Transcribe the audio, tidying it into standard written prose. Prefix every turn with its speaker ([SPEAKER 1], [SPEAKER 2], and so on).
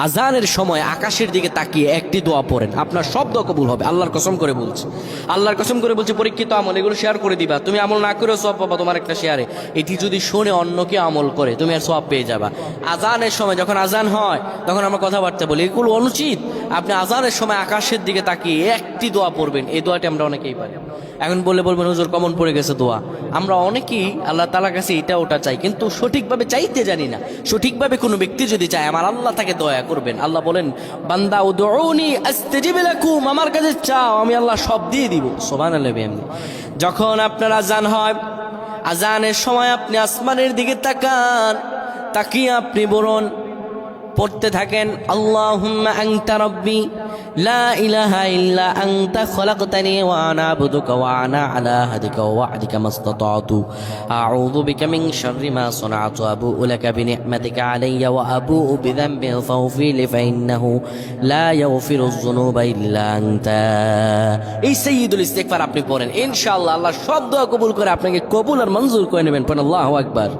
[SPEAKER 1] আজানের সময় আকাশের দিকে তাকিয়ে একটি দোয়া পড়েন, আপনার সব দোয়া কবুল হবে। আল্লাহর কসম করে বলছে, আল্লাহর কসম করে বলছে, পরীক্ষিত আমল এগুলো শেয়ার করে দিবা। তুমি আমল না করেও সওয়াব পাবা তোমার একটা শেয়ারে। এটি যদি শুনে অন্য কেউ আমল করে তুমি আর সওয়াব পেয়ে যাবা। আজানের সময় যখন আজান হয় তখন আমরা কথাবার্তা বলি, এগুলো অনুচিত। আপনি আজানের সময় আকাশের দিকে তাকিয়ে একটি দোয়া পড়বেন। এই দোয়াটি আমরা অনেকেই পারি। এখন বলবেন হুজুর কমন পড়ে গেছে দোয়া। আমরা অনেকেই আল্লাহ তাআলার কাছে এটা ওটা চাই, কিন্তু সঠিকভাবে চাইতে জানি না। সঠিকভাবে কোনো ব্যক্তি যদি চায় আমার আল্লাহ তাকে দয়া করবেন। আল্লাহ বলেন, বান্দা উদউনি আস্তাজিব লাকুম, আমার কাছে চাও আমি আল্লাহ সব দিয়ে দিব। সুবহানাল্লাহ। এমনি যখন আপনার আজান হয়, আজানের সময় আপনি আসমানের দিকে তাকান, তাকিয়ে আপনি বলুন, পড়তে থাকেন, আল্লাহুম্মা আনতা রাব্বি লা ইলাহা ইল্লা আনতা খলাকতানি ওয়া আনা আবদুকা ওয়া আনা আলা হাদিকা ওয়া ওয়া'দিকা মাসতাতা'তু আউযু বিকা মিন শাররি মা সানা'তু আবু'ু লাকা বিনি'মাতিকা আলাইয়া ওয়া আবু'ু বিযানবি ফাগফির লি ফাইন্নাহু লা ইয়াগফিরুয যুনুবা ইল্লা আনতা। এই সাইয়্যিদুল ইস্তিগফার আপনি পড়েন, ইনশাআল্লাহ আল্লাহ সব দোয়া কবুল করে আপনাকে কবুল আর মঞ্জুর করে নেবেন। পড়েন আল্লাহু আকবার।